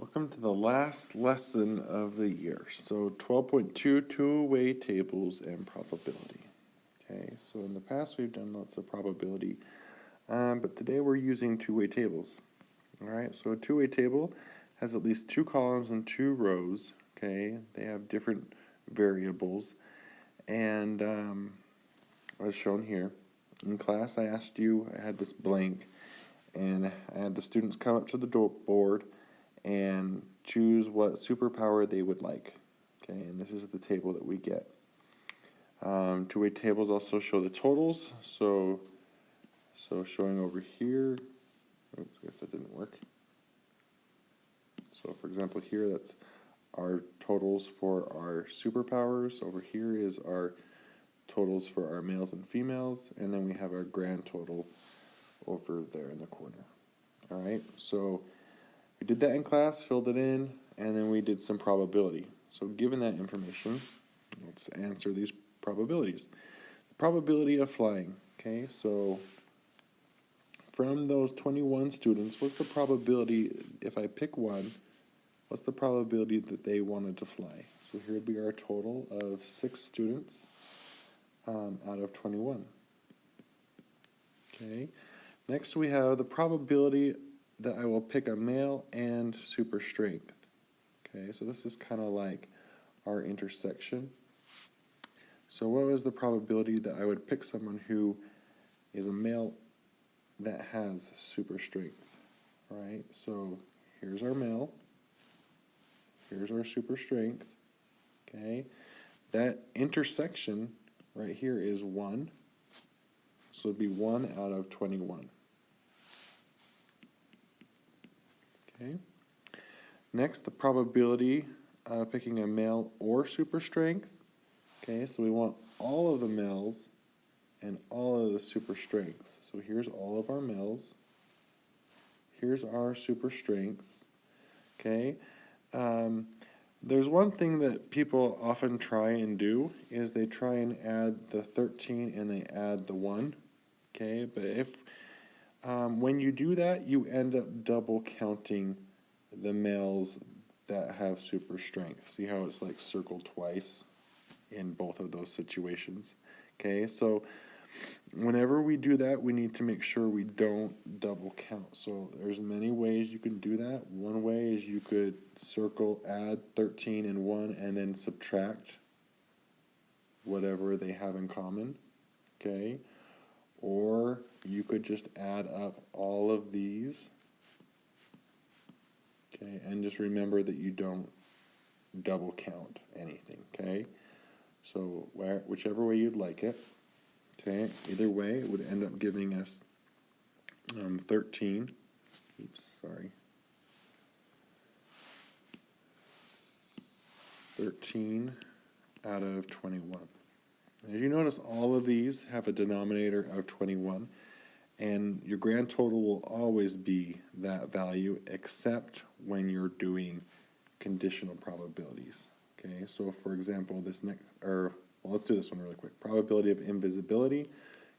Welcome to the last lesson of the year. So 12.2, two-way tables and probability. Okay, so in the past we've done lots of probability, but today we're using two-way tables. All right, so a two-way table has at least two columns and two rows. Okay, they have different variables, and as shown here, in class I asked you, I had this blank, and I had the students come up to the board and choose what superpower they would like. Okay, and this is the table that we get. Two-way tables also show the totals. So showing over here, oops, I guess that didn't work. So for example here, that's our totals for our superpowers. Over here is our totals for our males and females, and then we have our grand total over there in the corner. All right, so we did that in class, filled it in, and then we did some probability. So given that information, let's answer these probabilities. The probability of flying, okay, so from those 21 students, what's the probability, if I pick one, what's the probability that they wanted to fly? So here would be our total of 6 students out of 21. Okay, next we have the probability that I will pick a male and super strength. Okay, so this is kind of like our intersection. So what was the probability that I would pick someone who is a male that has super strength? All right, so here's our male, here's our super strength. Okay, that intersection right here is 1, so it'd be 1 out of 21. Okay. Next, the probability of picking a male or super strength. Okay, so we want all of the males and all of the super strengths. So here's all of our males. Here's our super strengths. Okay. There's one thing that people often try and do is they try and add the 13 and they add the 1. Okay, but if when you do that, you end up double counting the males that have super strength. See how it's like circled twice in both of those situations? Okay, so whenever we do that, we need to make sure we don't double count. So there's many ways you can do that. One way is you could circle, add 13 and 1, and then subtract whatever they have in common. Okay, or you could just add up all of these, okay, and just remember that you don't double count anything, okay? So whichever way you'd like it, okay, either way it would end up giving us 13, oops, sorry, 13 out of 21. As you notice, all of these have a denominator of 21, and your grand total will always be that value except when you're doing conditional probabilities. Okay, so for example, let's do this one really quick. Probability of invisibility.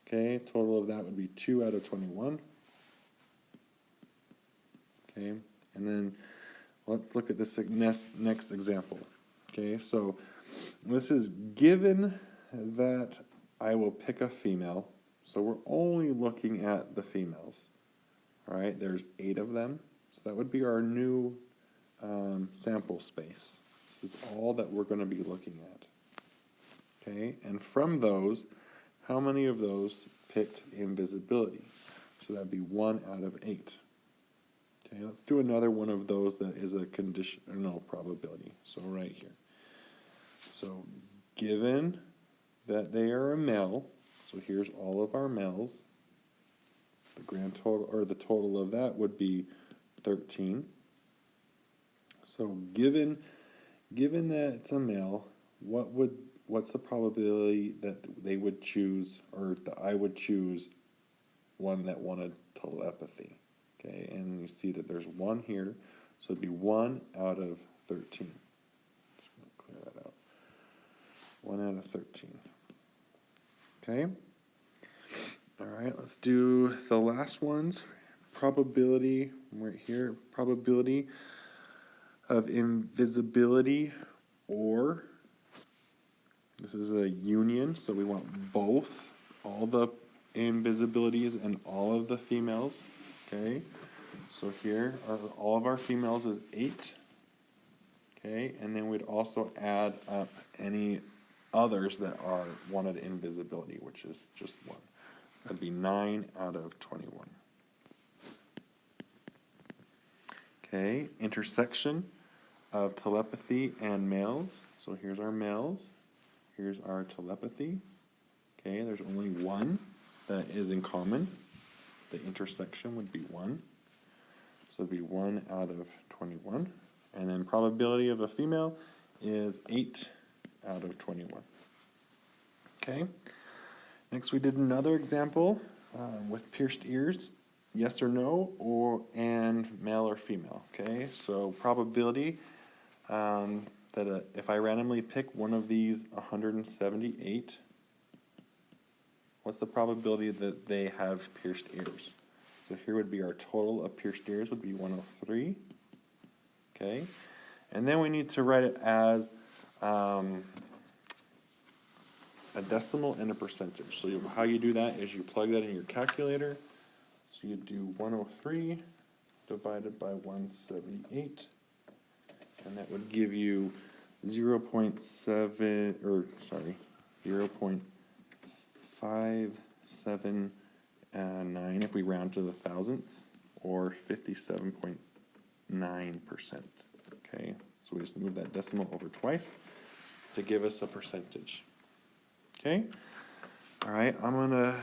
Okay, total of that would be 2 out of 21. Okay, and then let's look at this next example. Okay, so this is given that I will pick a female, so we're only looking at the females. All right, there's 8 of them, so that would be our new sample space. This is all that we're going to be looking at. Okay, and from those, how many of those picked invisibility? So that'd be 1 out of 8. Okay, let's do another one of those that is a conditional probability. So right here. So given that they are a male, so here's all of our males, the grand total, or the total of that would be 13. So given that it's a male, what's the probability that they would choose, or that I would choose one that wanted telepathy? Okay, and you see that there's 1 here, so it'd be 1 out of 13. Just going to clear that out. 1 out of 13. Okay. All right, let's do the last ones. Probability, right here, probability of invisibility, or this is a union, so we want both, all the invisibilities and all of the females, okay? So here are all of our females is 8, okay? And then we'd also add up any others that are wanted invisibility, which is just 1. So that'd be 9 out of 21. Okay, intersection of telepathy and males. So here's our males. Here's our telepathy. Okay, there's only 1 that is in common. The intersection would be 1. So it'd be 1 out of 21. And then probability of a female is 8 out of 21. Okay. Next we did another example with pierced ears. Yes or no, and male or female. Okay, so probability that if I randomly pick one of these 178, what's the probability that they have pierced ears? So here would be our total of pierced ears would be 103. Okay, and then we need to write it as a decimal and a percentage. So how you do that is you plug that in your calculator. So you do 103 divided by 178, and that would give you 0.579 if we round to the thousandths, or 57.9%. Okay, so we just move that decimal over twice to give us a percentage. Okay, all right, I'm going to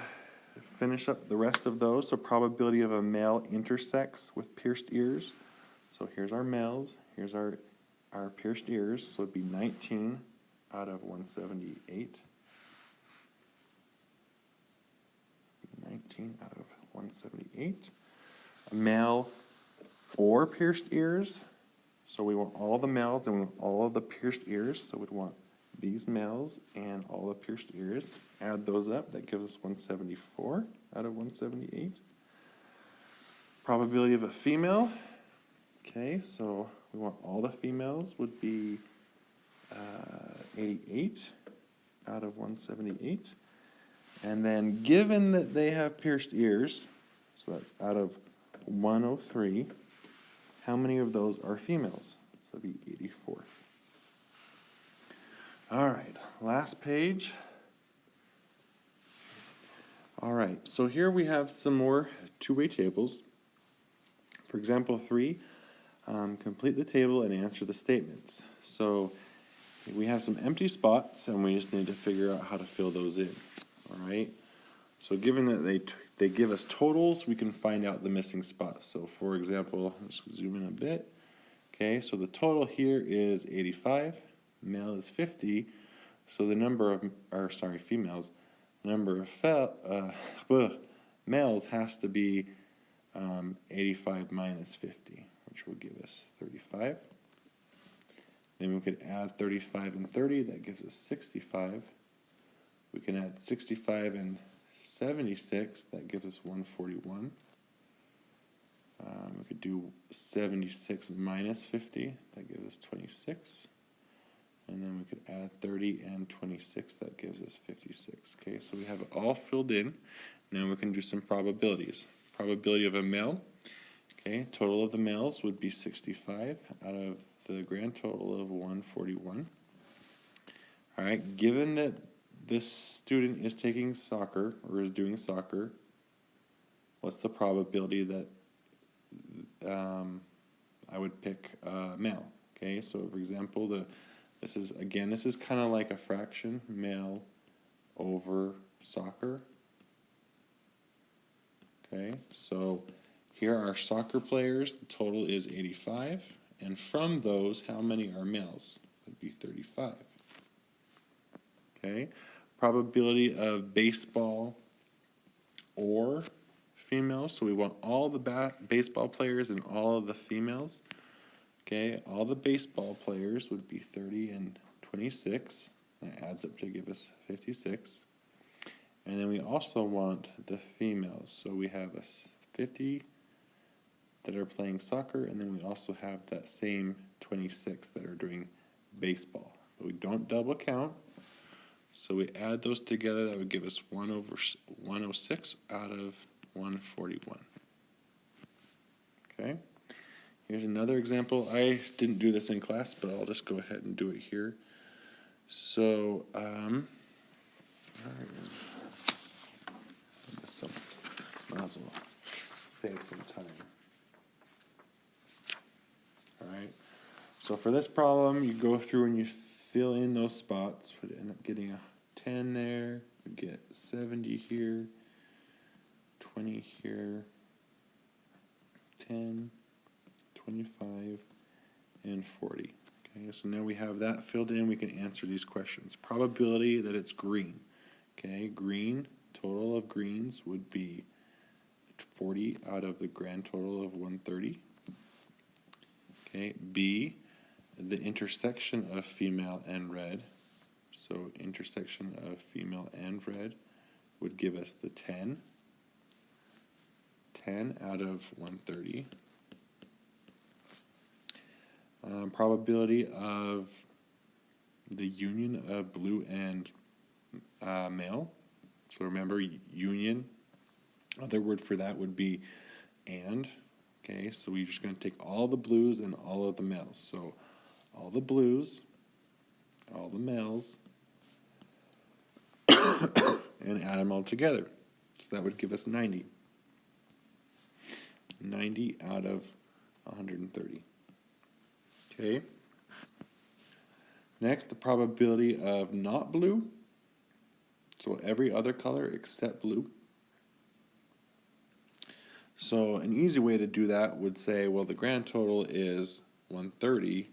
finish up the rest of those. So probability of a male intersects with pierced ears. So here's our males, here's our pierced ears, so it'd be 19 out of 178. 19 out of 178. A male or pierced ears, so we want all the males and we want all of the pierced ears, so we'd want these males and all the pierced ears. Add those up, that gives us 174 out of 178. Probability of a female, okay, so we want all the females would be 88 out of 178. And then given that they have pierced ears, so that's out of 103, how many of those are females? So that'd be 84. All right, last page. All right, so here we have some more two-way tables. For example 3, complete the table and answer the statements. So we have some empty spots and we just need to figure out how to fill those in. All right, so given that they give us totals, we can find out the missing spots. So for example, let's zoom in a bit. Okay, so the total here is 85, male is 50, so the number of, females, the number of males has to be 85 minus 50, which will give us 35. Then we could add 35 and 30, that gives us 65. We can add 65 and 76, that gives us 141. We could do 76 minus 50, that gives us 26. And then we could add 30 and 26, that gives us 56. Okay, so we have it all filled in. Now we can do some probabilities. Probability of a male, okay, total of the males would be 65 out of the grand total of 141. All right, given that this student is taking soccer, or is doing soccer, what's the probability that I would pick male? Okay, so for example, this is kind of like a fraction, male over soccer. Okay, so here are soccer players, the total is 85, and from those, how many are males? It would be 35. Okay, probability of baseball or females, so we want all the baseball players and all of the females. Okay, all the baseball players would be 30 and 26. That adds up to give us 56. And then we also want the females. So we have a 50 that are playing soccer, and then we also have that same 26 that are doing baseball. But we don't double count, so we add those together. That would give us 106 out of 141. Okay, here's another example. I didn't do this in class, but I'll just go ahead and do it here. So, might as well save some time. Alright, so for this problem, you go through and you fill in those spots. Would end up getting a 10 there, we get 70 here, 20 here, 10, 25, and 40. Okay, so now we have that filled in, we can answer these questions. Probability that it's green. Okay, green, total of greens would be 40 out of the grand total of 130. Okay, B, the intersection of female and red. So intersection of female and red would give us the 10. 10 out of 130. Probability of the union of blue and male. So remember, union, other word for that would be and. Okay, so we're just going to take all the blues and all of the males. So all the blues, all the males, and add them all together. So that would give us 90. 90 out of 130. Okay. Next, the probability of not blue. So every other color except blue. So an easy way to do that would say, well, the grand total is 130,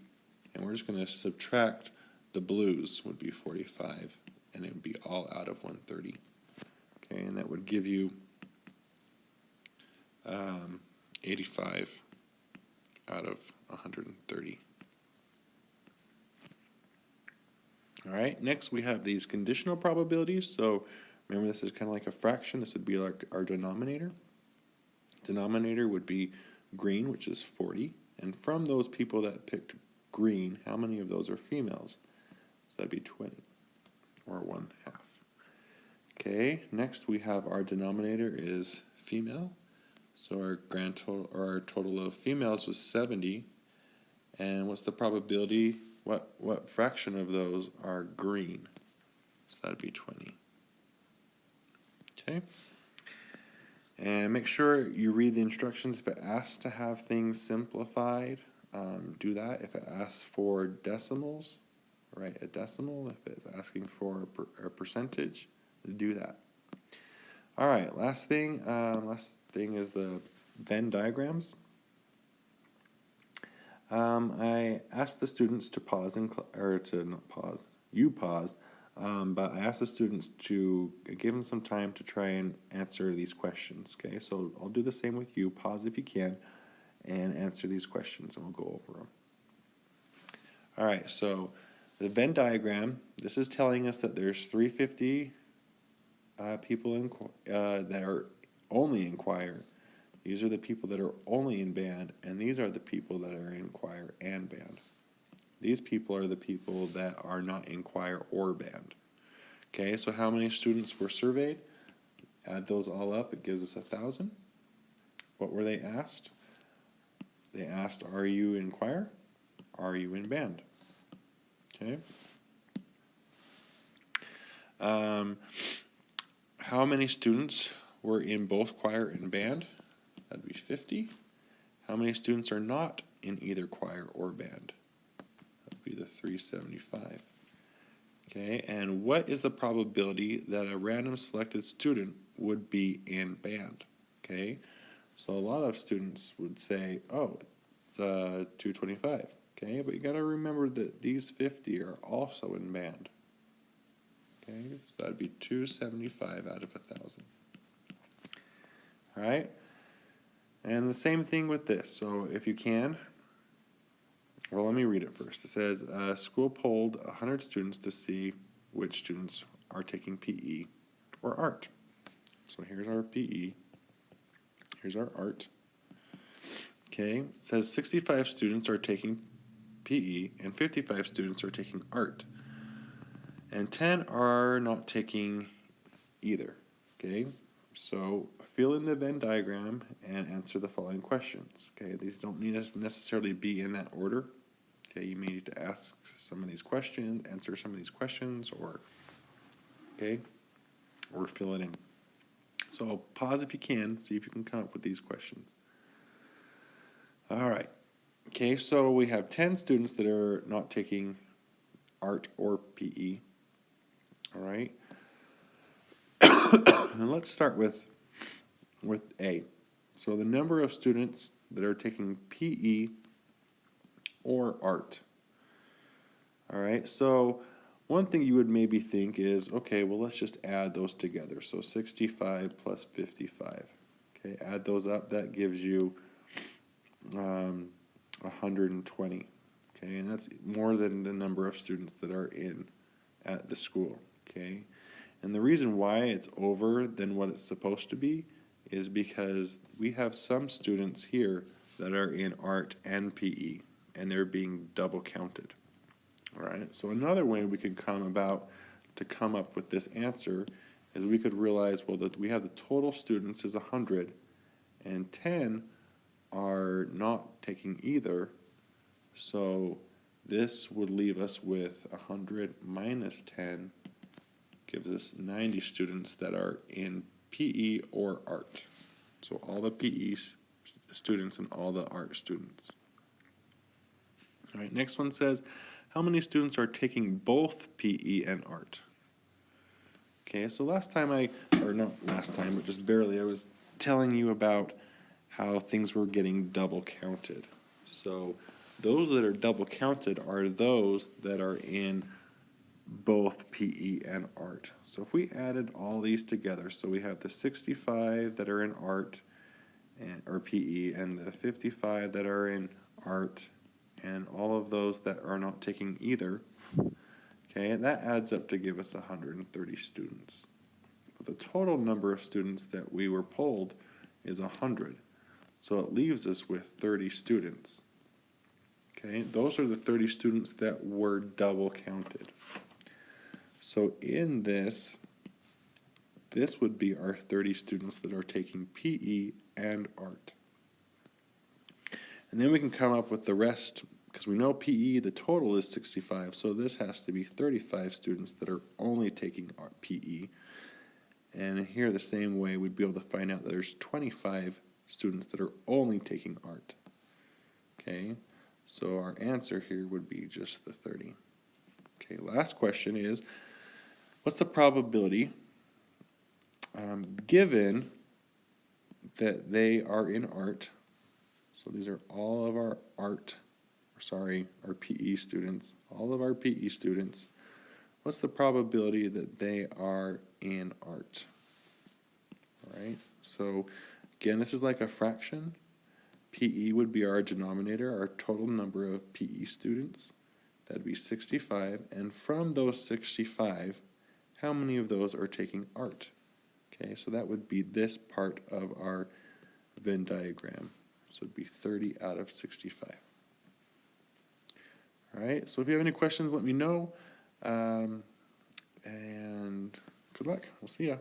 and we're just going to subtract the blues, would be 45, and it would be all out of 130. Okay, and that would give you 85 out of 130. All right, next we have these conditional probabilities. So remember, this is kind of like a fraction. This would be like our denominator. Denominator would be green, which is 40. And from those people that picked green, how many of those are females? So that'd be 20, or 1/2. Okay, next we have our denominator is female. So our grand total, or our total of females was 70. And what's the probability? What fraction of those are green? So that'd be 20. Okay. And make sure you read the instructions. If it asks to have things simplified, do that. If it asks for decimals, write a decimal. If it's asking for a percentage, do that. All right, last thing is the Venn diagrams. I asked the students to pause, or to not pause, you paused, but I asked the students to give them some time to try and answer these questions, okay? So I'll do the same with you. Pause if you can, and answer these questions, and we'll go over them. All right, so the Venn diagram, this is telling us that there's 350 people that are only in choir. These are the people that are only in band, and these are the people that are in choir and band. These people are the people that are not in choir or band. Okay, so how many students were surveyed? Add those all up, it gives us 1,000. What were they asked? They asked, are you in choir? Are you in band? Okay. How many students were in both choir and band? That'd be 50. How many students are not in either choir or band? That'd be the 375. Okay, and what is the probability that a random selected student would be in band? Okay, so a lot of students would say, oh, it's 225. Okay, but you got to remember that these 50 are also in band. Okay, so that'd be 275 out of 1,000. All right, and the same thing with this. So if you can, well, let me read it first. It says, school polled 100 students to see which students are taking PE or art. So here's our PE. Here's our art. Okay, it says 65 students are taking PE and 55 students are taking art. And 10 are not taking either. Okay, so fill in the Venn diagram and answer the following questions. Okay, these don't need to necessarily be in that order. Okay, you may need to ask some of these questions, answer some of these questions, or fill it in. So pause if you can, see if you can come up with these questions. All right. Okay, so we have 10 students that are not taking art or PE. All right. And let's start with A. So the number of students that are taking PE or art. All right, so one thing you would maybe think is, okay, well, let's just add those together. So 65 plus 55. Okay, add those up. That gives you 120. Okay, and that's more than the number of students that are at the school. Okay, and the reason why it's over than what it's supposed to be is because we have some students here that are in art and PE, and they're being double counted. All right, so another way we could come up with this answer is we could realize, well, that we have the total students is 100, and 10 are not taking either, so this would leave us with 100 minus 10 gives us 90 students that are in PE or art. So all the PE students and all the art students. All right, next one says, how many students are taking both PE and art? Okay, so not last time, but just barely, I was telling you about how things were getting double counted. So those that are double counted are those that are in both PE and art. So if we added all these together, so we have the 65 that are in art or PE and the 55 that are in art and all of those that are not taking either, okay, and that adds up to give us 130 students. But the total number of students that we were polled is 100. So it leaves us with 30 students. Okay, those are the 30 students that were double counted. So in this would be our 30 students that are taking PE and art. And then we can come up with the rest, because we know PE, the total is 65, so this has to be 35 students that are only taking PE. And here the same way we'd be able to find out that there's 25 students that are only taking art. Okay, so our answer here would be just the 30. Okay, last question is, what's the probability given that they are in art? So these are all of our our PE students, all of our PE students. What's the probability that they are in art? All right, so again, this is like a fraction. PE would be our denominator, our total number of PE students. That'd be 65, and from those 65, how many of those are taking art? Okay, so that would be this part of our Venn diagram. So it'd be 30 out of 65. All right, so if you have any questions, let me know. And good luck. We'll see ya.